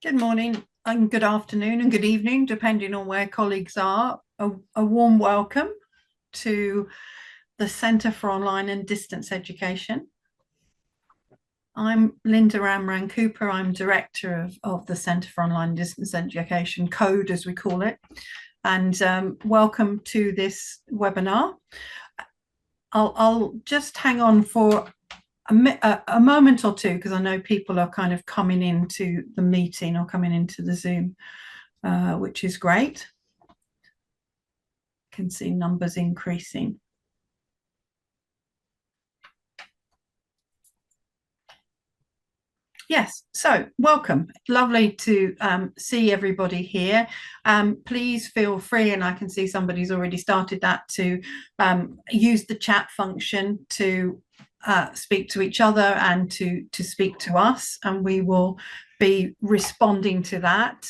Good morning and good afternoon and good evening, depending on where colleagues are. A warm welcome to the Centre for Online and Distance Education. I'm Linda Amrane-Cooper. I'm Director of the Centre for Online and Distance Education, CODE as we call it. And welcome to this webinar. I'll just hang on for a moment or two, because I know people are kind of coming into the meeting or coming into the Zoom, which is great. Can see numbers increasing. Yes, so welcome. Lovely to see everybody here. Please feel free, and I can see somebody's already started that, to use the chat function to speak to each other and to speak to us, and we will be responding to that.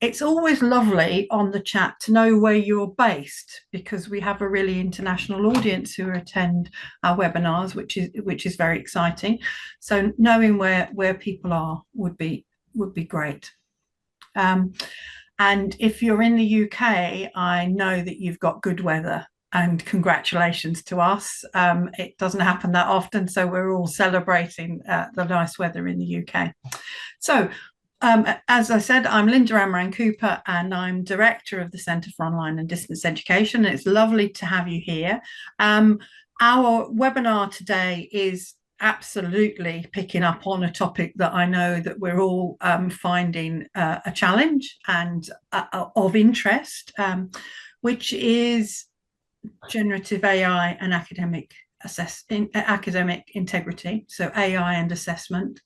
It's always lovely on the chat to know where you're based, because we have a really international audience who attend our webinars, which is very exciting. So knowing where people are would be great. And if you're in the UK, I know that you've got good weather, and congratulations to us. It doesn't happen that often, so we're all celebrating the nice weather in the UK. So as I said, I'm Linda Amrane-Cooper, and I'm Director of the Centre for Online and Distance Education. It's lovely to have you here. Our webinar today is absolutely picking up on a topic that I know that we're all finding a challenge and of interest, which is generative AI and academic integrity, so AI and assessment.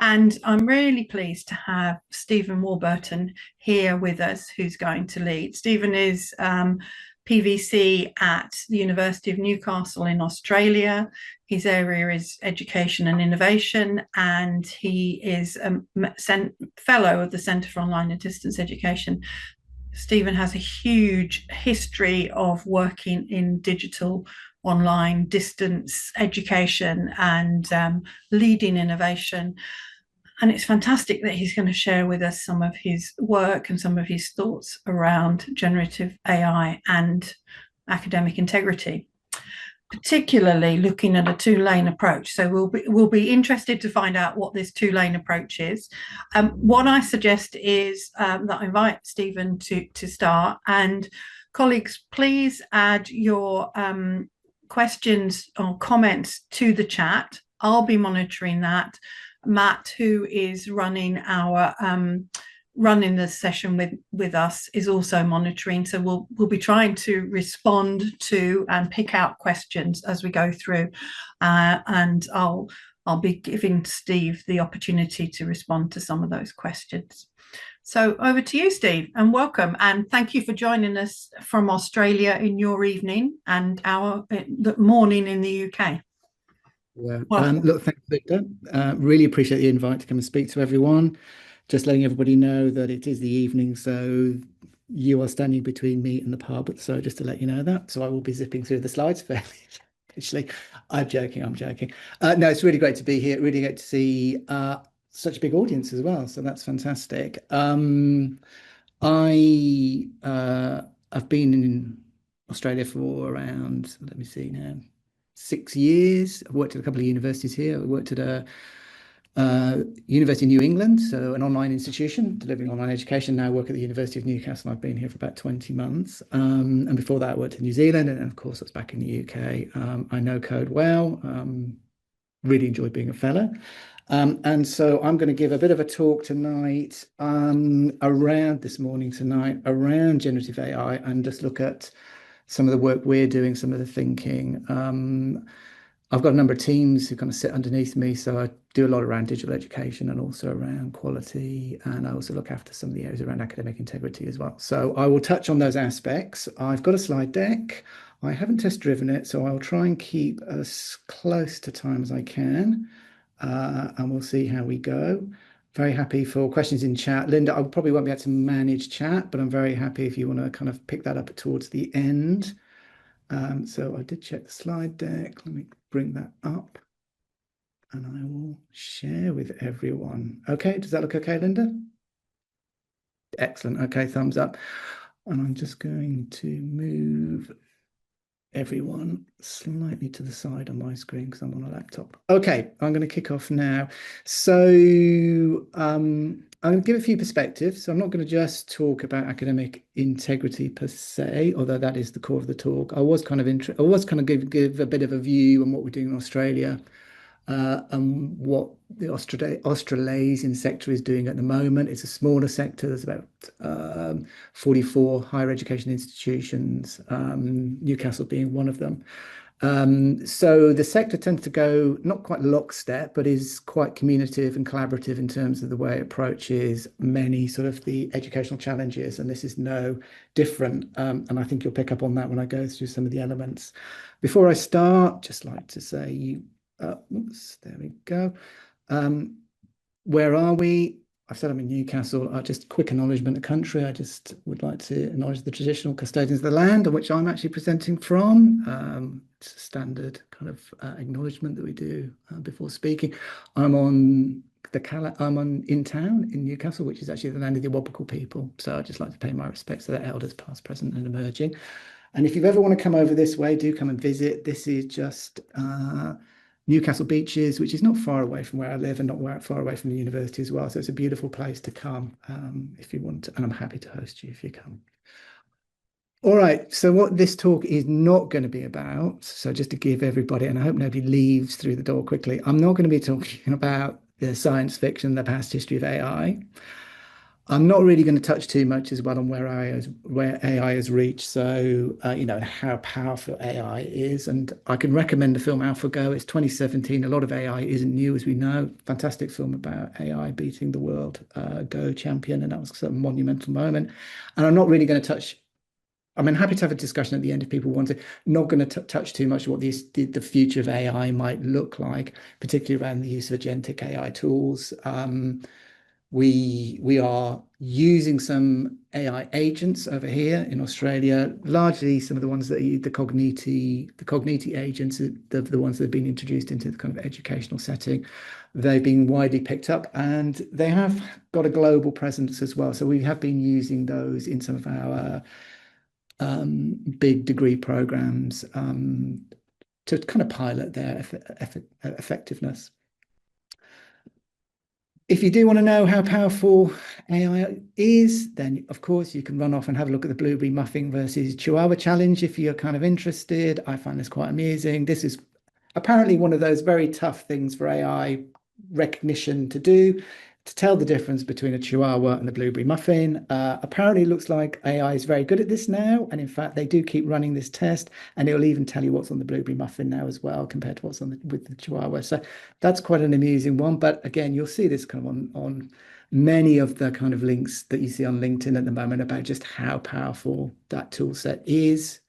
And I'm really pleased to have Steven Warburton here with us, who's going to lead. Steven is PVC at the University of Newcastle in Australia. His area is education and innovation, and he is a fellow of the Centre for Online and Distance Education. Steven has a huge history of working in digital, online, distance education and leading innovation. And it's fantastic that he's going to share with us some of his work and some of his thoughts around generative AI and academic integrity, particularly looking at a two-lane approach. So we'll be interested to find out what this two-lane approach is. What I suggest is that I invite Steven to start, and colleagues, please add your questions or comments to the chat. I'll be monitoring that. Matt, who is running the session with us, is also monitoring, so we'll be trying to respond to and pick out questions as we go through, and I'll be giving Steve the opportunity to respond to some of those questions. So over to you, Steve, and welcome, and thank you for joining us from Australia in your evening and our morning in the UK. Yeah. Look, thanks, Victor. Really appreciate the invite to come and speak to everyone. Just letting everybody know that it is the evening, so you are standing between me and the pub. So just to let you know that. So I will be zipping through the slides fairly. Actually, I'm joking. No, it's really great to be here. Really great to see such a big audience as well. So that's fantastic. I've been in Australia for around, let me see now, 6 years. I've worked at a couple of universities here. I worked at a University of New England, so an online institution delivering online education. Now I work at the University of Newcastle. I've been here for about 20 months. And before that, I worked in New Zealand. And of course, I was back in the UK. I know code well. Really enjoyed being a fellow. And so I'm going to give a bit of a talk tonight, around generative AI, and just look at some of the work we're doing, some of the thinking. I've got a number of teams who kind of sit underneath me, so I do a lot around digital education and also around quality, and I also look after some of the areas around academic integrity as well. So I will touch on those aspects. I've got a slide deck. I haven't test driven it, so I'll try and keep as close to time as I can, and we'll see how we go. Very happy for questions in chat. Linda, I probably won't be able to manage chat, but I'm very happy if you want to kind of pick that up towards the end. So I did check the slide deck. Let me bring that up. and I will share with everyone. Okay, does that look okay, Linda? Excellent. Okay, thumbs up. And I'm just going to move everyone slightly to the side on my screen because I'm on a laptop. Okay, I'm going to kick off now. So I'm going to give a few perspectives. So I'm not going to just talk about academic integrity per se, although that is the core of the talk. I was kind of give a bit of a view on what we're doing in Australia, and what the Australasian sector is doing at the moment. It's a smaller sector. There's about 44 higher education institutions, Newcastle being one of them. So the sector tends to go not quite lockstep, but is quite communicative and collaborative in terms of the way it approaches many sort of the educational challenges. And this is no different. And I think you'll pick up on that when I go through some of the elements. Before I start, just like to say, oops, there we go. Where are we? I've said I'm in Newcastle. Just quick acknowledgement of country. I just would like to acknowledge the traditional custodians of the land on which I'm actually presenting from. It's a standard kind of acknowledgement that we do before speaking. I'm in town in Newcastle, which is actually the land of the Awabakal people. So I'd just like to pay my respects to their elders, past, present, and emerging. And if you ever want to come over this way, do come and visit. This is just Newcastle Beaches, which is not far away from where I live and not far away from the university as well. So it's a beautiful place to come if you want to, and I'm happy to host you if you come. All right, so what this talk is not going to be about, so just to give everybody, and I hope nobody leaves through the door quickly, I'm not going to be talking about the science fiction, the past history of AI. I'm not really going to touch too much as well on where AI has reached. So, how powerful AI is. And I can recommend the film AlphaGo. It's 2017. A lot of AI isn't new, as we know. Fantastic film about AI beating the world Go champion. And that was a monumental moment. And I'm not really going to touch. I mean, happy to have a discussion at the end if people want to. Not going to touch too much what the future of AI might look like, particularly around the use of agentic AI tools. We are using some AI agents over here in Australia, largely some of the ones that the Cogniti agents, the ones that have been introduced into the kind of educational setting. They've been widely picked up and they have got a global presence as well. So we have been using those in some of our big degree programs to kind of pilot their effectiveness. If you do want to know how powerful AI is, then of course you can run off and have a look at the blueberry muffin versus chihuahua challenge if you're kind of interested. I find this quite amusing. This is apparently one of those very tough things for AI recognition to do, to tell the difference between a chihuahua and a blueberry muffin. Apparently it looks like AI is very good at this now. And in fact, they do keep running this test and it'll even tell you what's on the blueberry muffin now as well, compared to what's on with the chihuahua. So that's quite an amusing one. But again, you'll see this kind of on many of the kind of links that you see on LinkedIn at the moment about just how powerful that tool set is.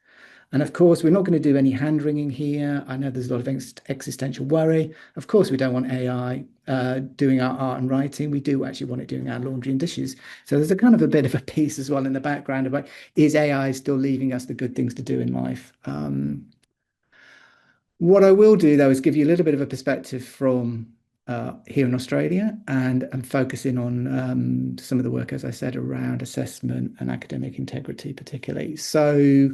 And of course, we're not going to do any hand-wringing here. I know there's a lot of existential worry. Of course, we don't want AI doing our art and writing. We do actually want it doing our laundry and dishes. So there's a kind of a bit of a piece as well in the background about, is AI still leaving us the good things to do in life? What I will do, though, is give you a little bit of a perspective from here in Australia and focusing on some of the work, as I said, around assessment and academic integrity particularly. So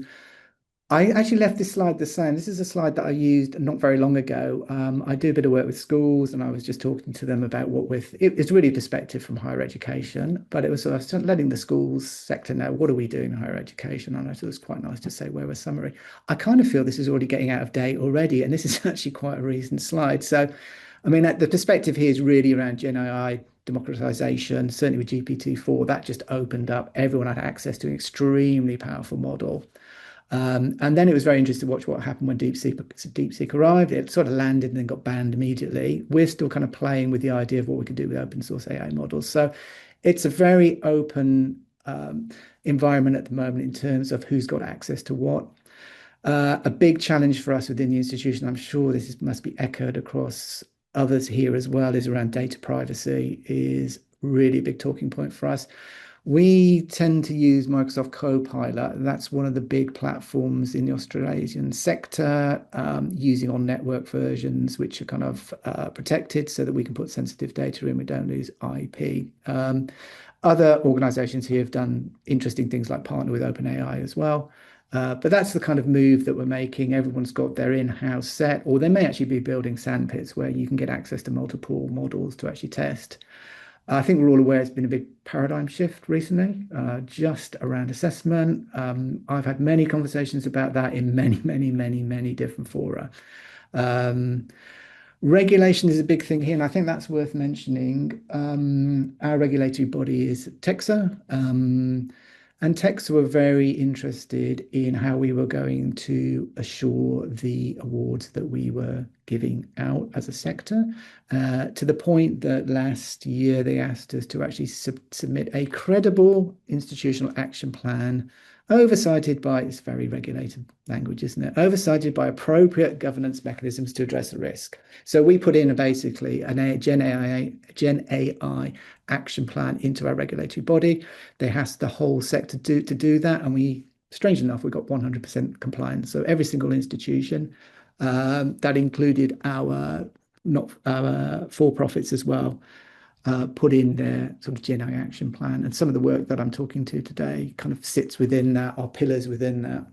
I actually left this slide the same. This is a slide that I used not very long ago. I do a bit of work with schools and I was just talking to them about it's really a perspective from higher education, but I was letting the schools sector know, what are we doing in higher education? And I thought it was quite nice to say where we're summary. I kind of feel this is already getting out of date already, and this is actually quite a recent slide. So, I mean, the perspective here is really around GenAI democratization, certainly with GPT-4, that just opened up. Everyone had access to an extremely powerful model. And then it was very interesting to watch what happened when DeepSeek arrived. It sort of landed and then got banned immediately. We're still kind of playing with the idea of what we could do with open source AI models. So it's a very open environment at the moment in terms of who's got access to what. A big challenge for us within the institution, I'm sure this must be echoed across others here as well, is around data privacy, is really a big talking point for us. We tend to use Microsoft Copilot. That's one of the big platforms in the Australasian sector, using on network versions, which are kind of protected so that we can put sensitive data in. We don't lose IP. Other organizations here have done interesting things like partner with OpenAI as well. But that's the kind of move that we're making. Everyone's got their in-house set, or they may actually be building sandpits where you can get access to multiple models to actually test. I think we're all aware it's been a big paradigm shift recently, just around assessment. I've had many conversations about that in many different fora. Regulation is a big thing here, and I think that's worth mentioning. Our regulatory body is TEXA, and TEXA were very interested in how we were going to assure the awards that we were giving out as a sector, to the point that last year they asked us to actually submit a credible institutional action plan, oversighted by, it's very regulated language, isn't it? Oversighted by appropriate governance mechanisms to address the risk. So we put in basically a GenAI action plan into our regulatory body. They asked the whole sector to do that, and we, strangely enough, we got 100% compliance. So every single institution, that included our not our for-profits as well, put in their sort of GenAI action plan. And some of the work that I'm talking to today kind of sits within that, our pillars within that.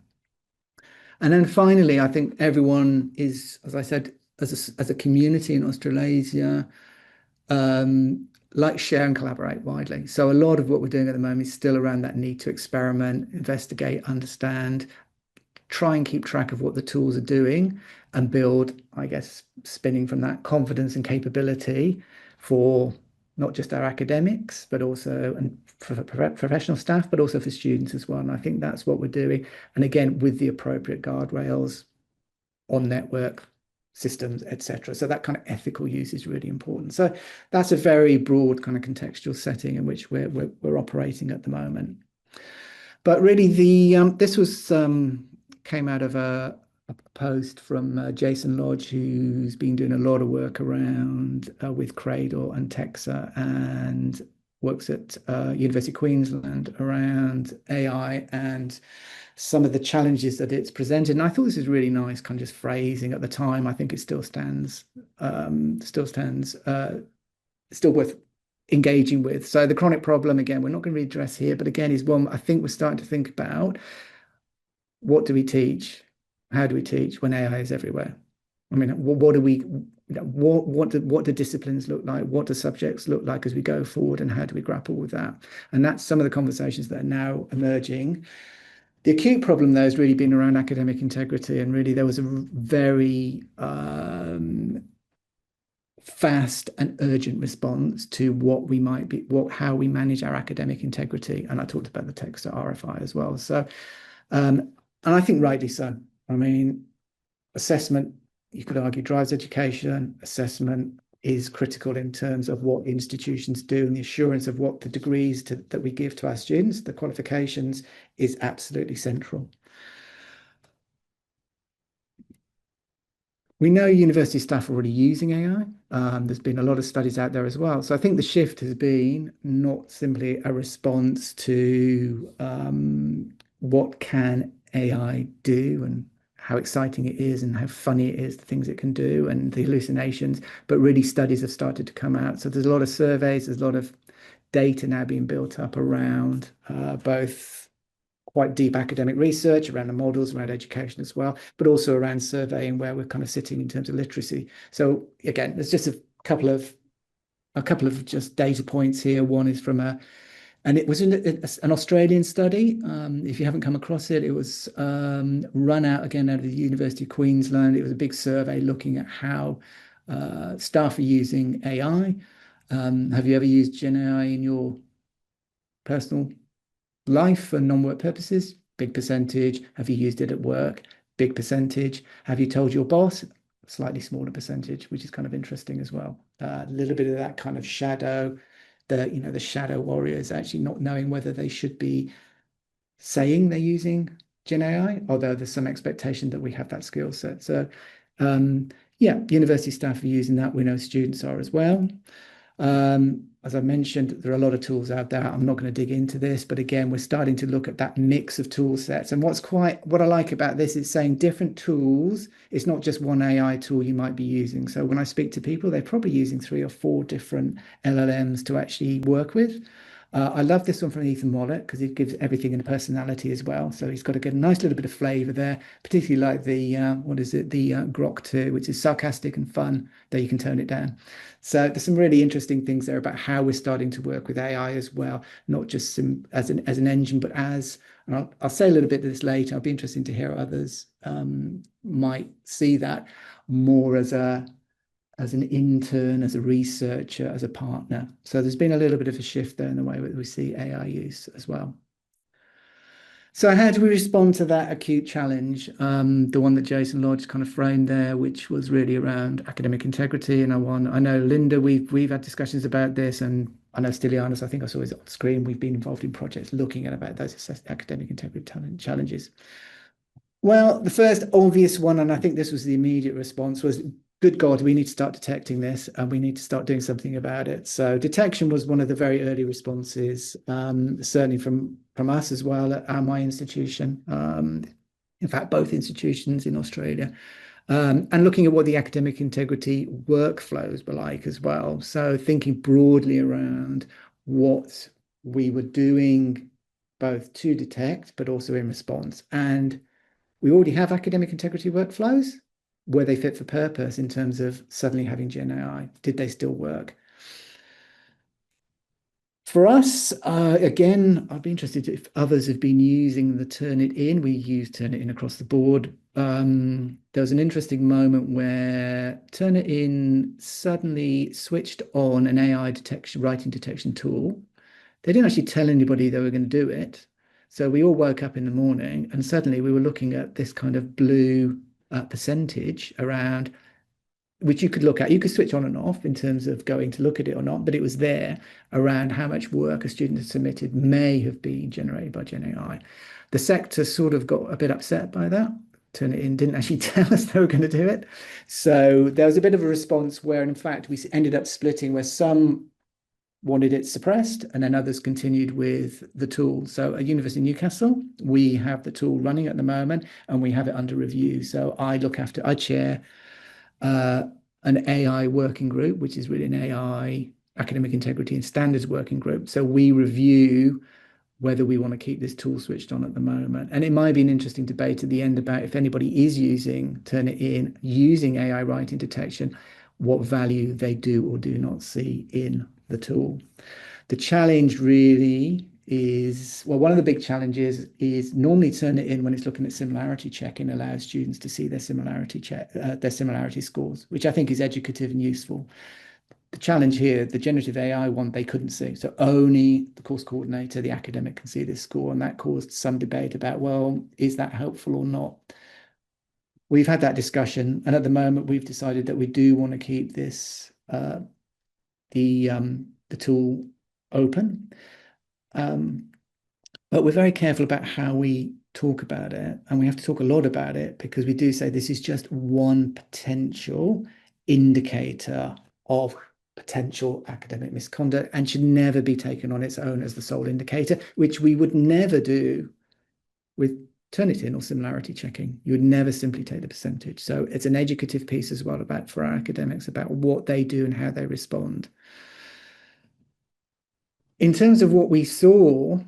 And then finally, I think everyone is, as I said, as a community in Australasia, like share and collaborate widely. So a lot of what we're doing at the moment is still around that need to experiment, investigate, understand, try and keep track of what the tools are doing, and build, I guess, spinning from that, confidence and capability for not just our academics, but also and for professional staff, but also for students as well. And I think that's what we're doing. And again, with the appropriate guardrails on network systems, etc. So that kind of ethical use is really important. So that's a very broad kind of contextual setting in which we're operating at the moment. But really, this was came out of a post from Jason Lodge, who's been doing a lot of work around with Cradle and TEXA, and works at University of Queensland around AI and some of the challenges that it's presented. And I thought this is really nice, kind of just phrasing at the time. I think it still stands, still worth engaging with. So the chronic problem, again, we're not going to really address here, but again, is one I think we're starting to think about. What do we teach? How do we teach when AI is everywhere? I mean, what do disciplines look like? What do subjects look like as we go forward, and how do we grapple with that? And that's some of the conversations that are now emerging. The acute problem, though, has really been around academic integrity, and really there was a very fast and urgent response to how we manage our academic integrity. And I talked about the text at RFI as well. So, and I think rightly so. I mean, assessment, you could argue, drives education. Assessment is critical in terms of what institutions do, and the assurance of what the degrees that we give to our students, the qualifications, is absolutely central. We know university staff are already using AI. There's been a lot of studies out there as well. So I think the shift has been not simply a response to what can AI do and how exciting it is and how funny it is, the things it can do and the hallucinations, but really studies have started to come out. So there's a lot of surveys, there's a lot of data now being built up around both quite deep academic research around the models, around education as well, but also around surveying where we're kind of sitting in terms of literacy. So again, there's just a couple of just data points here. One is from and it was an Australian study. If you haven't come across it, it was run out again out of the University of Queensland. It was a big survey looking at how staff are using AI. Have you ever used GenAI in your personal life for non-work purposes? Big percentage. Have you used it at work? Big percentage. Have you told your boss? Slightly smaller percentage, which is kind of interesting as well. A little bit of that kind of shadow. The shadow warriors actually not knowing whether they should be saying they're using GenAI, although there's some expectation that we have that skill set. So yeah, university staff are using that. We know students are as well. as I mentioned, there are a lot of tools out there. I'm not going to dig into this, but again, we're starting to look at that mix of tool sets. And what I like about this is saying different tools. It's not just one AI tool you might be using. So when I speak to people, they're probably using 3 or 4 different LLMs to actually work with. I love this one from Ethan Mollett because it gives everything a personality as well. So he's got to get a nice little bit of flavor there, particularly like the, what is it? The Grok 2, which is sarcastic and fun, though you can tone it down. So there's some really interesting things there about how we're starting to work with AI as well, not just as an engine, but and I'll say a little bit of this later. I'll be interested to hear others might see that more as an intern, as a researcher, as a partner. So there's been a little bit of a shift there in the way that we see AI use as well. So how do we respond to that acute challenge? The one that Jason Lodge kind of framed there, which was really around academic integrity. And I know Linda, we've had discussions about this, and I know Stylianos, I think I saw it on screen. We've been involved in projects looking at about those academic integrity challenges. Well, the first obvious one, and I think this was the immediate response, was, good God, we need to start detecting this and we need to start doing something about it. So detection was one of the very early responses, certainly from us as well at my institution. In fact, both institutions in Australia. And looking at what the academic integrity workflows were like as well. So thinking broadly around what we were doing both to detect, but also in response. And we already have academic integrity workflows. Were they fit for purpose in terms of suddenly having GenAI? Did they still work? For us, again, I'd be interested if others have been using the Turnitin. We use Turnitin across the board. There was an interesting moment where Turnitin suddenly switched on an AI writing detection tool. They didn't actually tell anybody they were going to do it. So we all woke up in the morning and suddenly we were looking at this kind of blue percentage around, which you could look at. You could switch on and off in terms of going to look at it or not, but it was there around how much work a student had submitted may have been generated by GenAI. The sector sort of got a bit upset by that. Turnitin didn't actually tell us they were going to do it. So there was a bit of a response where, in fact, we ended up splitting where some wanted it suppressed, and then others continued with the tool. So at University of Newcastle, we have the tool running at the moment, and we have it under review. So I chair an AI working group, which is really an AI academic integrity and standards working group. So we review whether we want to keep this tool switched on at the moment. And it might be an interesting debate at the end about if anybody is using Turnitin, using AI writing detection, what value they do or do not see in the tool. The challenge really is, well, one of the big challenges is normally Turnitin, when it's looking at similarity checking, allows students to see their similarity scores, which I think is educative and useful. The challenge here, the generative AI one, they couldn't see. So only the course coordinator, the academic, can see this score. And that caused some debate about, well, is that helpful or not? We've had that discussion. And at the moment, we've decided that we do want to keep this, the tool open. But we're very careful about how we talk about it. And we have to talk a lot about it because we do say this is just one potential indicator of potential academic misconduct and should never be taken on its own as the sole indicator, which we would never do with Turnitin or similarity checking. You would never simply take the percentage. So it's an educative piece as well for our academics about what they do and how they respond. In terms of what we saw,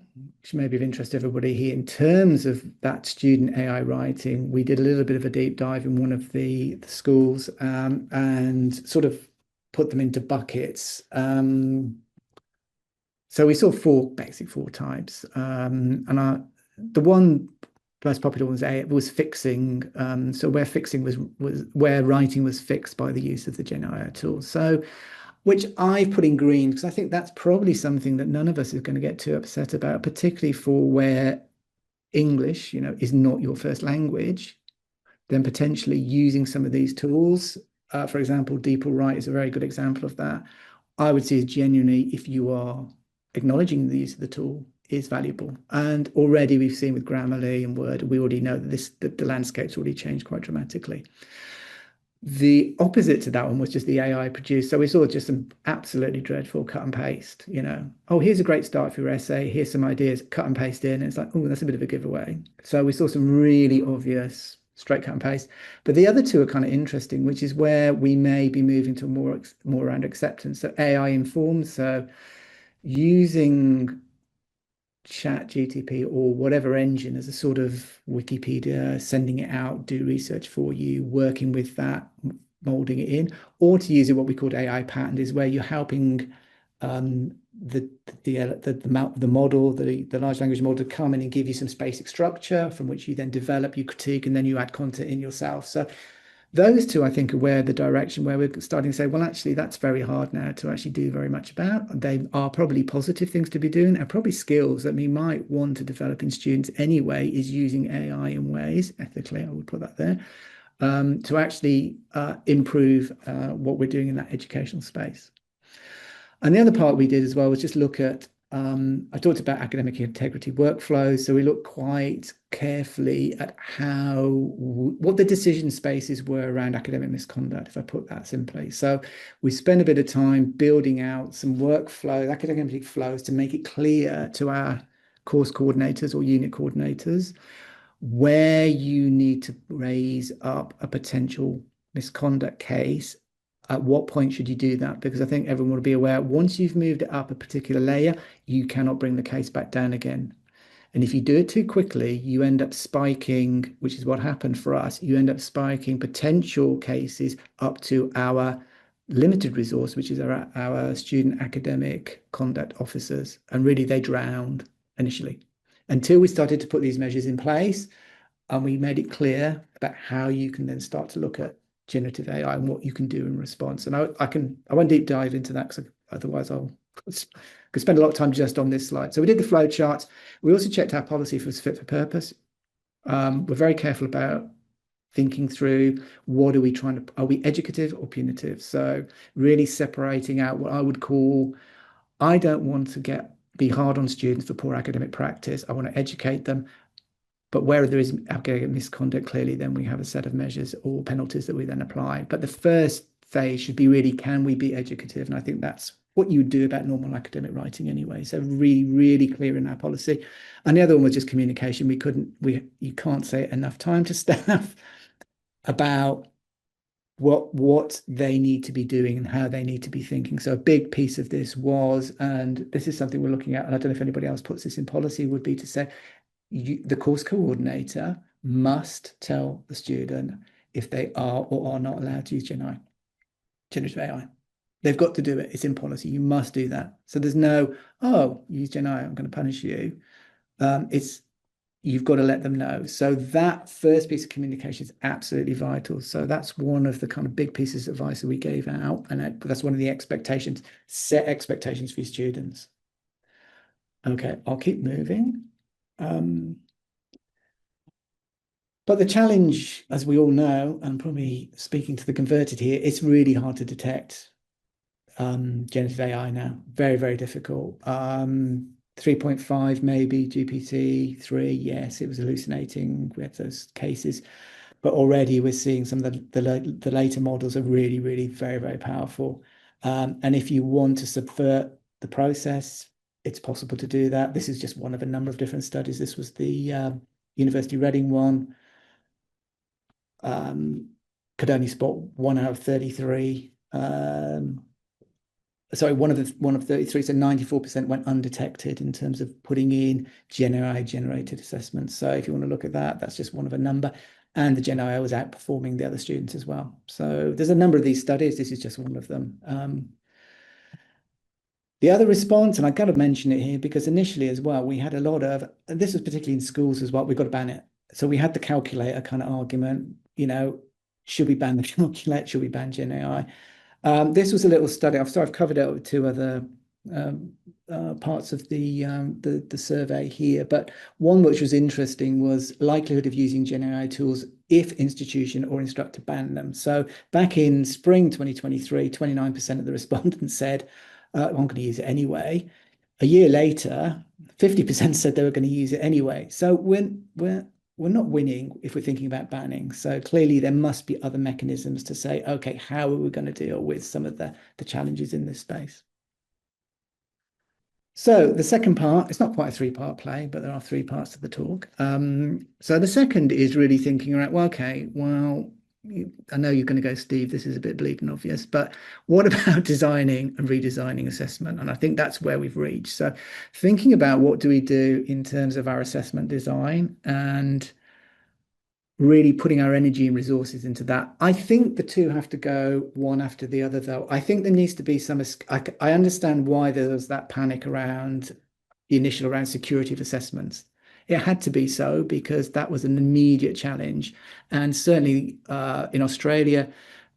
which may be of interest to everybody here, in terms of that student AI writing, we did a little bit of a deep dive in one of the schools and sort of put them into buckets. So we saw four types. The one most popular was fixing. So where fixing was where writing was fixed by the use of the GenAI tool. So, which I put in green because I think that's probably something that none of us is going to get too upset about, particularly for where English, is not your first language. Then potentially using some of these tools, for example, DeepL is a very good example of that. I would see as genuinely, if you are acknowledging the use of the tool, is valuable. And already we've seen with Grammarly and Word, we already know that the landscape's already changed quite dramatically. The opposite to that one was just the AI produced. So we saw just some absolutely dreadful cut and paste, Oh, here's a great start for your essay. Here's some ideas, cut and paste in. And it's like, oh, that's a bit of a giveaway. So we saw some really obvious straight cut and paste. But the other two are kind of interesting, which is where we may be moving to more around acceptance. So AI informed. So using Chat GTP or whatever engine as a sort of Wikipedia, sending it out, do research for you, working with that, molding it in, or to use it what we called AI patterned, is where you're helping the model, the large language model, to come in and give you some basic structure from which you then develop, you critique, and then you add content in yourself. So those two, I think, are where the direction where we're starting to say, well, actually, that's very hard now to actually do very much about. They are probably positive things to be doing, and probably skills that we might want to develop in students anyway, is using AI in ways, ethically, I would put that there, to actually improve what we're doing in that educational space. And the other part we did as well was just look at, I talked about academic integrity workflows. So we looked quite carefully at what the decision spaces were around academic misconduct, if I put that simply. So we spent a bit of time building out some workflow, academic flows, to make it clear to our course coordinators or unit coordinators where you need to raise up a potential misconduct case. At what point should you do that? Because I think everyone will be aware, once you've moved it up a particular layer, you cannot bring the case back down again. And if you do it too quickly, you end up spiking, which is what happened for us. You end up spiking potential cases up to our limited resource, which is our student academic conduct officers. And really, they drowned initially until we started to put these measures in place. And we made it clear about how you can then start to look at generative AI and what you can do in response. And I won't deep dive into that, because otherwise I'll could spend a lot of time just on this slide. So we did the flow charts. We also checked our policy if it was fit for purpose. We're very careful about thinking through, what are we trying to, are we educative or punitive? So really separating out what I would call, I don't want to be hard on students for poor academic practice. I want to educate them. But where there is academic misconduct, clearly, then we have a set of measures or penalties that we then apply. But the first phase should be really, can we be educative? And I think that's what you would do about normal academic writing anyway. So really, really clear in our policy. And the other one was just communication. You can't say it enough time to staff about what they need to be doing and how they need to be thinking. So a big piece of this was, and this is something we're looking at, and I don't know if anybody else puts this in policy, would be to say, the course coordinator must tell the student if they are or are not allowed to use generative AI. They've got to do it. It's in policy. You must do that. So there's no, oh, use Gen AI, I'm going to punish you. You've got to let them know. So that first piece of communication is absolutely vital. So that's one of the kind of big pieces of advice that we gave out. And that's one of the expectations. Set expectations for your students. Okay, I'll keep moving. But the challenge, as we all know, and probably speaking to the converted here, it's really hard to detect generative AI now. Very, very difficult. 3.5 maybe, GPT-3, yes, it was hallucinating. We had those cases. But already we're seeing some of the later models are really, really very, very powerful. And if you want to subvert the process, it's possible to do that. This is just one of a number of different studies. This was the University Reading one. Could only spot 1 out of 33. Sorry, one of 33, so 94% went undetected in terms of putting in GenAI generated assessments. So if you want to look at that, that's just one of a number. And the GenAI was outperforming the other students as well. So there's a number of these studies. This is just one of them. The other response, and I got to mention it here because initially as well, we had a lot of, and this was particularly in schools as well, we've got to ban it. So we had the calculator kind of argument, should we ban the calculator? Should we ban GenAI? This was a little study. I've covered it with two other parts of the survey here, but one which was interesting was likelihood of using GenAI tools if institution or instructor ban them. So back in spring 2023, 29% of the respondents said, I'm going to use it anyway. A year later, 50% said they were going to use it anyway. So we're we're not winning if we're thinking about banning. So clearly there must be other mechanisms to say, okay, how are we going to deal with some of the challenges in this space? So the second part, it's not quite a three-part play, but there are three parts to the talk. So the second is really thinking around, well, okay, well, I know you're going to go, Steve, this is a bit bleeding obvious, but what about designing and redesigning assessment? And I think that's where we've reached. So thinking about what do we do in terms of our assessment design and really putting our energy and resources into that. I think the two have to go one after the other, though. I think there needs to be some, I understand why there was that panic around the initial around security of assessments. It had to be so because that was an immediate challenge. And certainly in Australia,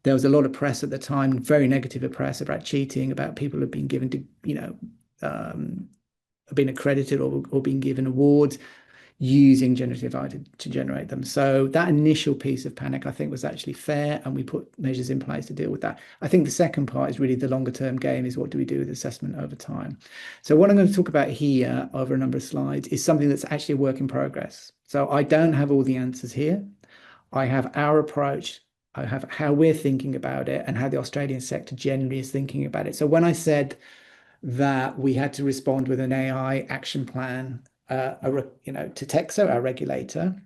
there was a lot of press at the time, very negative press about cheating, about people who have been given to, been accredited or being given awards using generative AI to generate them. So that initial piece of panic, I think, was actually fair, and we put measures in place to deal with that. I think the second part is really the longer term game, is what do we do with assessment over time? So what I'm going to talk about here over a number of slides is something that's actually a work in progress. So I don't have all the answers here. I have our approach, I have how we're thinking about it, and how the Australian sector generally is thinking about it. So when I said that we had to respond with an AI action plan, to TEXO, our regulator,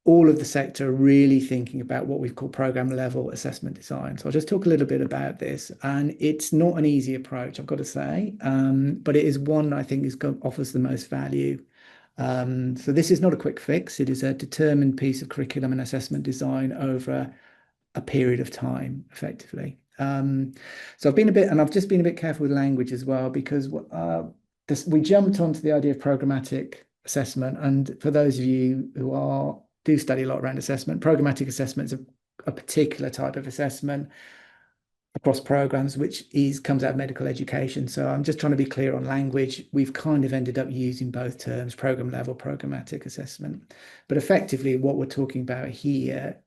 all of the sector are really thinking about what we've called program level assessment design. So I'll just talk a little bit about this. And it's not an easy approach, I've got to say, but it is one I think offers the most value. So this is not a quick fix. It is a determined piece of curriculum and assessment design over a period of time, effectively. So I've just been a bit careful with language as well, because we jumped onto the idea of programmatic assessment. And for those of you who do study a lot around assessment, programmatic assessment is a particular type of assessment across programs, which comes out of medical education. So I'm just trying to be clear on language. We've kind of ended up using both terms, program level, programmatic assessment. But effectively, what we're talking about here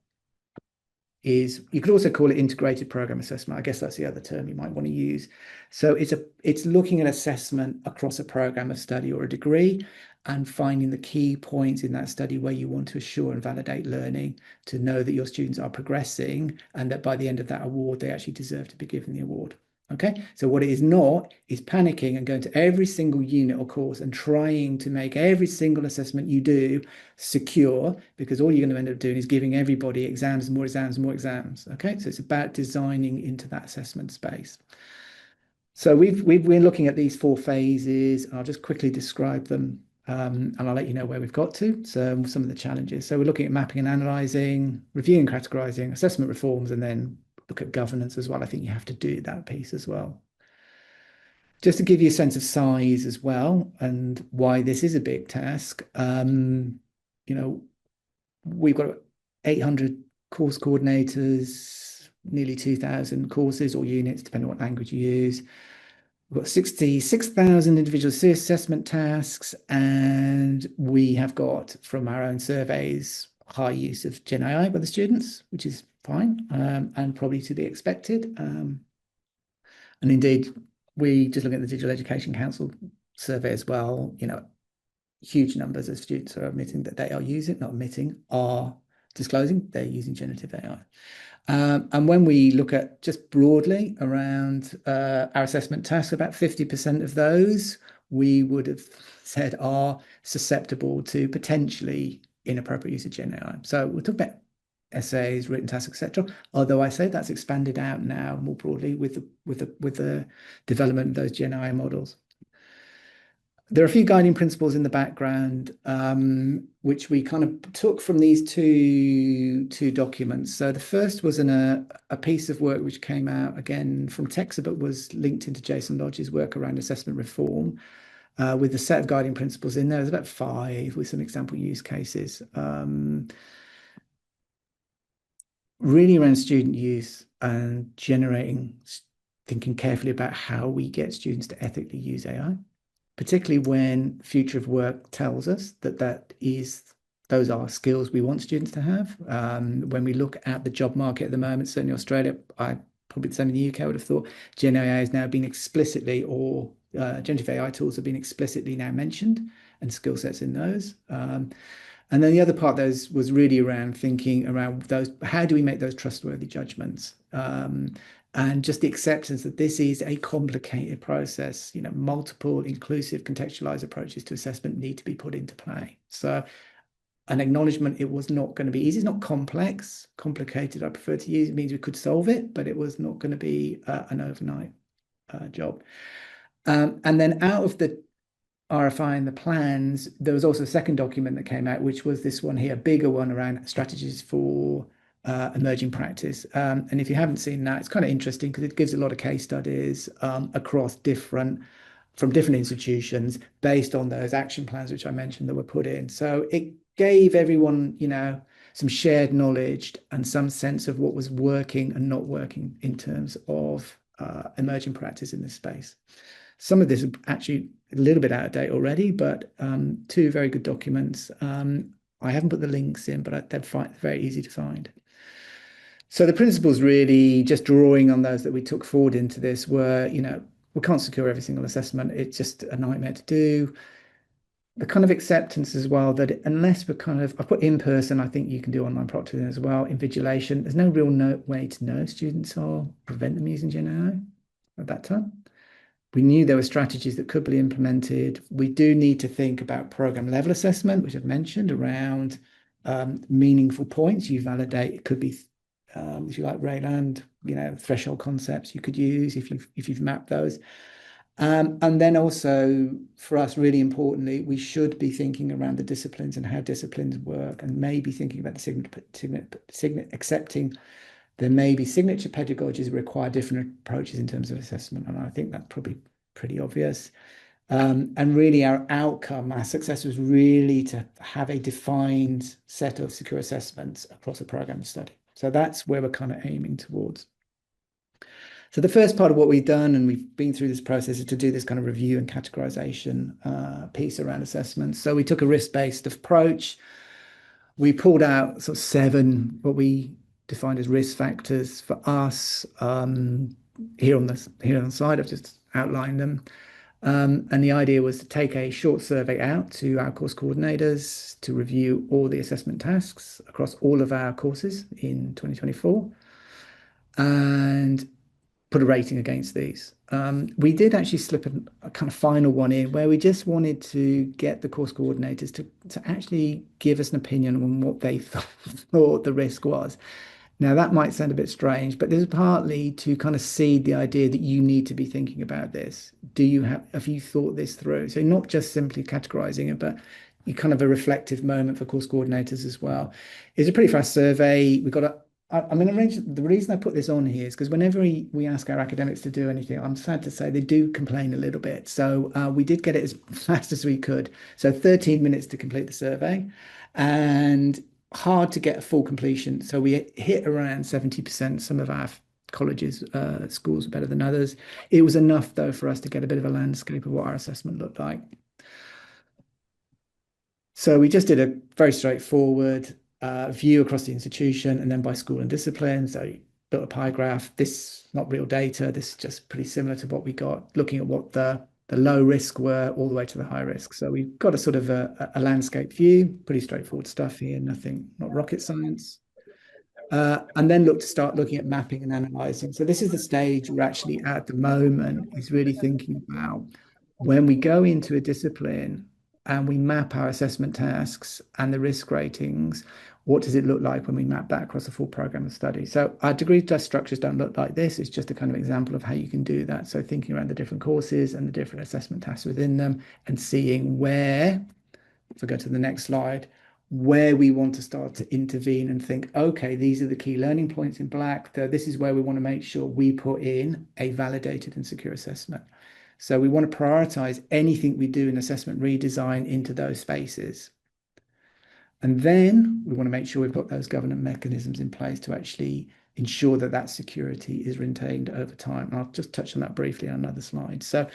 is, you could also call it integrated program assessment. I guess that's the other term you might want to use. So it's looking at assessment across a program of study or a degree, and finding the key points in that study where you want to assure and validate learning, to know that your students are progressing and that by the end of that award, they actually deserve to be given the award. Okay, so what it is not is panicking and going to every single unit or course and trying to make every single assessment you do secure, because all you're going to end up doing is giving everybody exams, more exams, more exams. Okay, so it's about designing into that assessment space. So we're looking at these 4 phases. I'll just quickly describe them, and I'll let you know where we've got to. So some of the challenges. So we're looking at mapping and analysing, reviewing, categorising, assessment reforms, and then look at governance as well. I think you have to do that piece as well. Just to give you a sense of size as well, and why this is a big task, we've got 800 course coordinators, nearly 2,000 courses or units, depending on what language you use. We've got 66,000 individual assessment tasks, and we have got, from our own surveys, high use of GenAI by the students, which is fine, and probably to be expected. And indeed, we just look at the Digital Education Council survey as well, huge numbers of students are admitting that they are disclosing they're using generative AI. And when we look at just broadly around our assessment tasks, about 50% of those we would have said are susceptible to potentially inappropriate use of GenAI. So we'll talk about essays, written tasks, etc. Although I say that's expanded out now more broadly with the development of those GenAI models. There are a few guiding principles in the background, which we kind of took from these two documents. So the first was a piece of work which came out again from TEXA, but was linked into Jason Lodge's work around assessment reform, with a set of guiding principles in there. There's about 5 with some example use cases. Really around student use and thinking carefully about how we get students to ethically use AI, particularly when future of work tells us that those are skills we want students to have. When we look at the job market at the moment, certainly Australia, probably the same in the UK, I would have thought GenAI has now been explicitly, or generative AI tools have been explicitly now mentioned, and skill sets in those. And then the other part was really around thinking around those, how do we make those trustworthy judgments? And just the acceptance that this is a complicated process, multiple inclusive contextualized approaches to assessment need to be put into play. So an acknowledgement it was not going to be easy. It's not complex, complicated. I prefer to use, it means we could solve it, but it was not going to be an overnight job. And then out of the RFI and the plans, there was also a second document that came out, which was this one here, a bigger one around strategies for emerging practice. And if you haven't seen that, it's kind of interesting because it gives a lot of case studies across from different institutions based on those action plans, which I mentioned that were put in. So it gave everyone, some shared knowledge and some sense of what was working and not working in terms of emerging practice in this space. Some of this is actually a little bit out of date already, but two very good documents. I haven't put the links in, but they're very easy to find. So the principles really, just drawing on those that we took forward into this, were, we can't secure every single assessment. It's just a nightmare to do. The kind of acceptance as well that unless I put in person, I think you can do online proctoring as well, invigilation. There's no real way to know students or prevent them using GenAI at that time. We knew there were strategies that could be implemented. We do need to think about program level assessment, which I've mentioned, around meaningful points. You validate, it could be, if you like, Rayland, threshold concepts you could use if you've mapped those. And then also, for us, really importantly, we should be thinking around the disciplines and how disciplines work, and maybe thinking about accepting there may be signature pedagogies that require different approaches in terms of assessment. And I think that's probably pretty obvious. And really our outcome, our success was really to have a defined set of secure assessments across a program of study. So that's where we're kind of aiming towards. So the first part of what we've done, and we've been through this process, is to do this kind of review and categorization piece around assessments. So we took a risk-based approach. We pulled out sort of 7, what we defined as risk factors for us. Here on the slide, I've just outlined them. And the idea was to take a short survey out to our course coordinators to review all the assessment tasks across all of our courses in 2024 and put a rating against these. We did actually slip a kind of final one in where we just wanted to get the course coordinators to actually give us an opinion on what they thought the risk was. Now, that might sound a bit strange, but this is partly to kind of seed the idea that you need to be thinking about this. Have you thought this through? So not just simply categorizing it, but you kind of a reflective moment for course coordinators as well. It's a pretty fast survey. We've got the reason I put this on here is because whenever we ask our academics to do anything, I'm sad to say they do complain a little bit. So we did get it as fast as we could. So 13 minutes to complete the survey, and hard to get a full completion. So we hit around 70%. Some of our colleges, schools are better than others. It was enough though for us to get a bit of a landscape of what our assessment looked like. So we just did a very straightforward view across the institution and then by school and discipline. So built a pie graph. This not real data. This is just pretty similar to what we got, looking at what the low risk were all the way to the high risk. So we've got a sort of a landscape view, pretty straightforward stuff here, not rocket science. And then start looking at mapping and analyzing. So this is the stage we're actually at the moment, is really thinking about when we go into a discipline and we map our assessment tasks and the risk ratings, what does it look like when we map that across a full program of study? So our degree structures don't look like this. It's just a kind of example of how you can do that. So thinking around the different courses and the different assessment tasks within them and seeing where, if I go to the next slide, where we want to start to intervene and think, okay, these are the key learning points in black. This is where we want to make sure we put in a validated and secure assessment. So we want to prioritize anything we do in assessment redesign into those spaces. And then we want to make sure we've got those governance mechanisms in place to actually ensure that security is retained over time. And I'll just touch on that briefly on another slide. So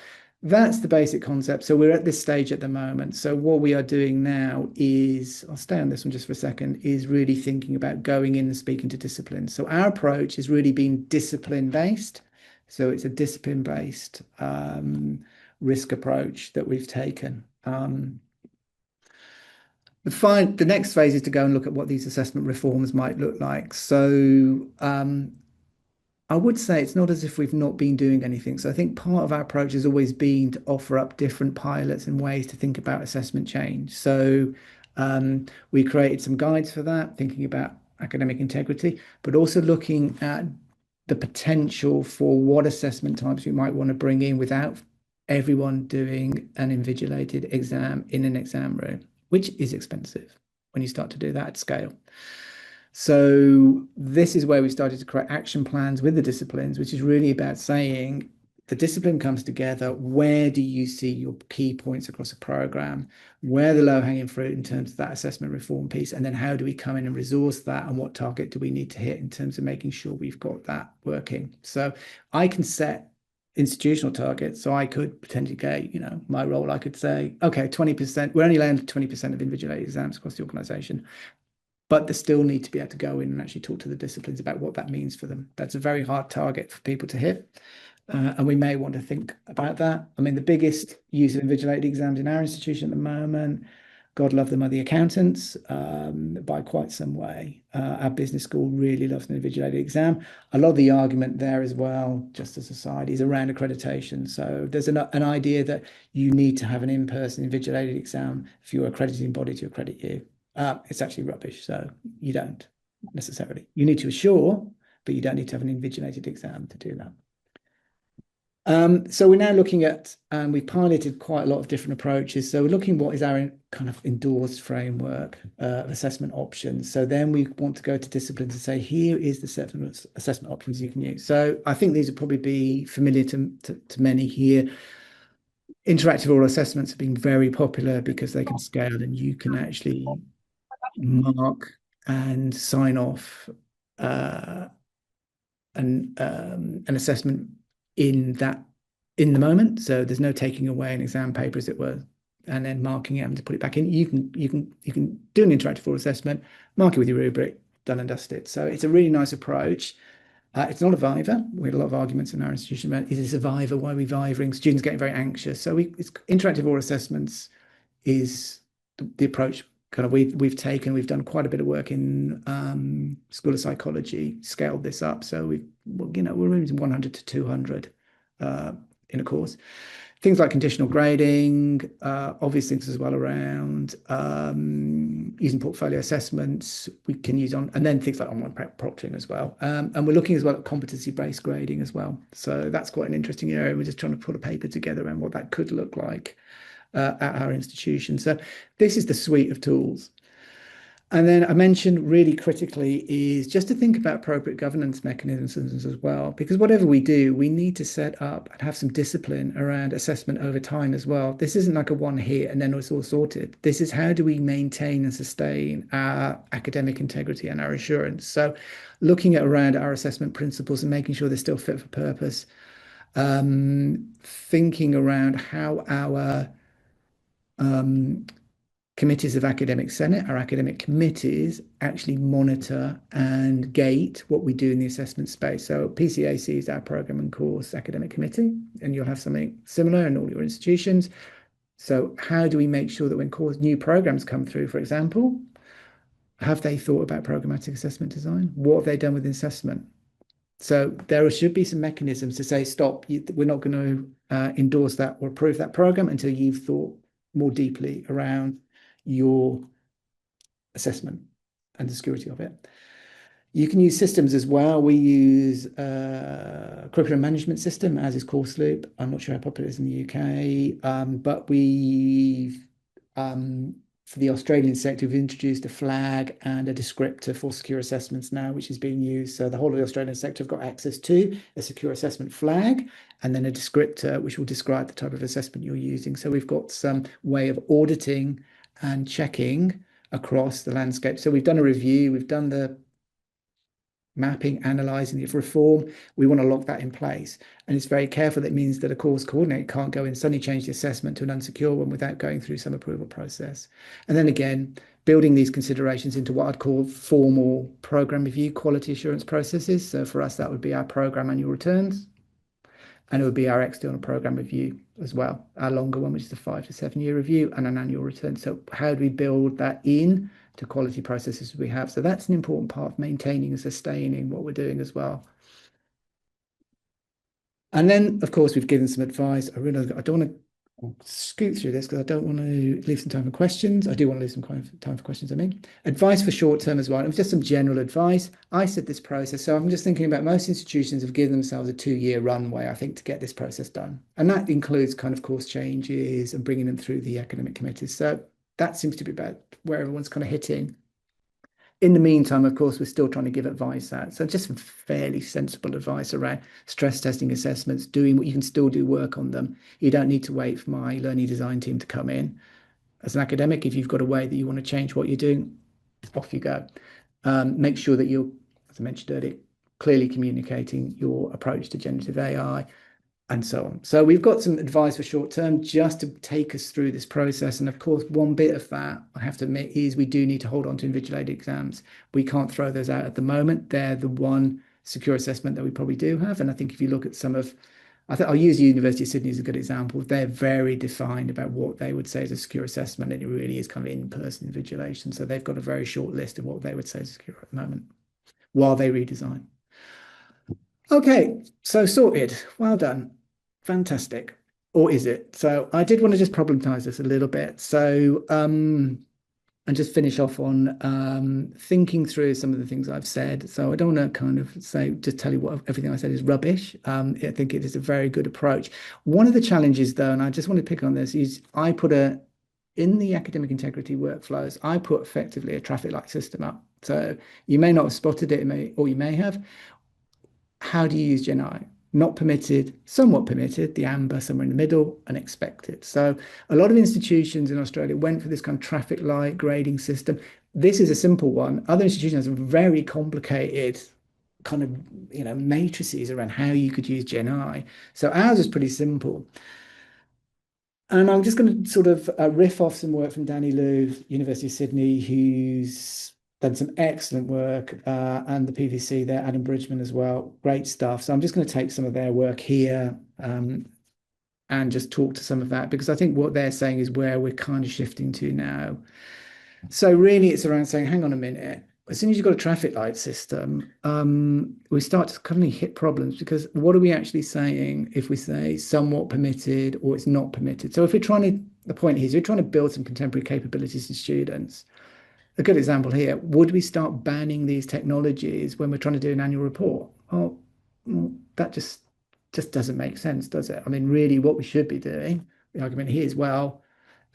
that's the basic concept. So we're at this stage at the moment. So what we are doing now is, I'll stay on this one just for a second, is really thinking about going in and speaking to disciplines. So our approach is really being discipline-based. So it's a discipline-based risk approach that we've taken. The next phase is to go and look at what these assessment reforms might look like. So I would say it's not as if we've not been doing anything. So I think part of our approach has always been to offer up different pilots and ways to think about assessment change. So we created some guides for that, thinking about academic integrity, but also looking at the potential for what assessment types we might want to bring in without everyone doing an invigilated exam in an exam room, which is expensive when you start to do that at scale. So this is where we started to create action plans with the disciplines, which is really about saying the discipline comes together. Where do you see your key points across a program? Where the low-hanging fruit in terms of that assessment reform piece? And then how do we come in and resource that? And what target do we need to hit in terms of making sure we've got that working? So I can set institutional targets. So I could potentially get, my role, I could say, okay, 20%, we're only allowed 20% of invigilated exams across the organization. But they still need to be able to go in and actually talk to the disciplines about what that means for them. That's a very hard target for people to hit. And we may want to think about that. I mean, the biggest use of invigilated exams in our institution at the moment, God love them, are the accountants by quite some way. Our business school really loves an invigilated exam. A lot of the argument there as well, just as a side, is around accreditation. So there's an idea that you need to have an in-person invigilated exam for your accrediting body to accredit you. It's actually rubbish. So you don't necessarily. You need to assure, but you don't need to have an invigilated exam to do that. So we're now looking at, we've piloted quite a lot of different approaches. So we're looking what is our kind of endorsed framework of assessment options. So then we want to go to disciplines and say, here is the set of assessment options you can use. So I think these will probably be familiar to many here. Interactive oral assessments have been very popular because they can scale and you can actually mark and sign off an assessment in the moment. So there's no taking away an exam paper, as it were, and then marking it and to put it back in. You can do an interactive oral assessment, mark it with your rubric, done and dusted. So it's a really nice approach. It's not a Viva. We had a lot of arguments in our institution about, is this a Viva? Why are we Vivering? Students getting very anxious. So it's interactive oral assessments is the approach kind of we've taken. We've done quite a bit of work in School of Psychology, scaled this up. So we're moving 100 to 200 in a course. Things like conditional grading, obvious things as well around using portfolio assessments we can use on, and then things like online proctoring as well. And we're looking as well at competency-based grading as well. So that's quite an interesting area. We're just trying to put a paper together around what that could look like at our institution. So this is the suite of tools. And then I mentioned really critically is just to think about appropriate governance mechanisms as well, because whatever we do, we need to set up and have some discipline around assessment over time as well. This isn't like a one hit and then it's all sorted. This is how do we maintain and sustain our academic integrity and our assurance. So looking at around our assessment principles and making sure they're still fit for purpose, thinking around how our committees of academic senate, our academic committees actually monitor and gate what we do in the assessment space. So PCAC is our program and course academic committee, and you'll have something similar in all your institutions. So how do we make sure that when new programs come through, for example, have they thought about programmatic assessment design? What have they done with assessment? So there should be some mechanisms to say, stop, we're not going to endorse that or approve that program until you've thought more deeply around your assessment and the security of it. You can use systems as well. We use a curriculum management system, as is CourseLoop. I'm not sure how popular it is in the UK, but we've, for the Australian sector, we've introduced a flag and a descriptor for secure assessments now, which is being used. So the whole of the Australian sector have got access to a secure assessment flag and then a descriptor, which will describe the type of assessment you're using. So we've got some way of auditing and checking across the landscape. So we've done a review, we've done the mapping, analysing the reform. We want to lock that in place. And it's very careful. That means that a course coordinator can't go and suddenly change the assessment to an unsecure one without going through some approval process. And then again, building these considerations into what I'd call formal program review quality assurance processes. So for us, that would be our program annual returns. And it would be our external program review as well, our longer one, which is a 5 to 7 year review, and an annual return. So how do we build that in to quality processes we have? So that's an important part of maintaining and sustaining what we're doing as well. And then, of course, we've given some advice. I don't want to scoot through this because I don't want to leave some time for questions. I do want to leave some time for questions, I mean. Advice for short term as well. It was just some general advice. I said this process. So I'm just thinking about most institutions have given themselves a 2-year runway, I think, to get this process done. And that includes kind of course changes and bringing them through the academic committees. So that seems to be about where everyone's kind of hitting. In the meantime, of course, we're still trying to give advice out. So just some fairly sensible advice around stress testing assessments, doing what you can still do work on them. You don't need to wait for my learning design team to come in. As an academic, if you've got a way that you want to change what you're doing, off you go. Make sure that you're, as I mentioned earlier, clearly communicating your approach to generative AI, and so on. So we've got some advice for short term just to take us through this process. And of course, one bit of that, I have to admit, is we do need to hold on to invigilated exams. We can't throw those out at the moment. They're the one secure assessment that we probably do have. And I think if you look at some of, I think I'll use the University of Sydney as a good example. They're very defined about what they would say is a secure assessment, and it really is kind of in-person invigilation. So they've got a very short list of what they would say is secure at the moment while they redesign. Okay, so sorted. Well done. Fantastic. Or is it? So I did want to just problematize this a little bit. So and just finish off on thinking through some of the things I've said. So I don't want to kind of say, just tell you what everything I said is rubbish. I think it is a very good approach. One of the challenges though, and I just want to pick on this, is I put in the academic integrity workflows, I put effectively a traffic light system up. So you may not have spotted it, or you may have. How do you use GenAI? Not permitted, somewhat permitted, the amber somewhere in the middle, and expected. So a lot of institutions in Australia went for this kind of traffic light grading system. This is a simple one. Other institutions have very complicated kind of, matrices around how you could use GenAI. So ours is pretty simple. And I'm just going to sort of riff off some work from Danny Liu, University of Sydney, who's done some excellent work, and the PVC there, Adam Bridgman as well. Great stuff. So I'm just going to take some of their work here and just talk to some of that, because I think what they're saying is where we're kind of shifting to now. So really it's around saying, hang on a minute, as soon as you've got a traffic light system, we start to kind of hit problems, because what are we actually saying if we say somewhat permitted or it's not permitted? So if we're trying to, the point here is we're trying to build some contemporary capabilities in students. A good example here, would we start banning these technologies when we're trying to do an annual report? Oh, that just doesn't make sense, does it? I mean, really what we should be doing, the argument here is, well,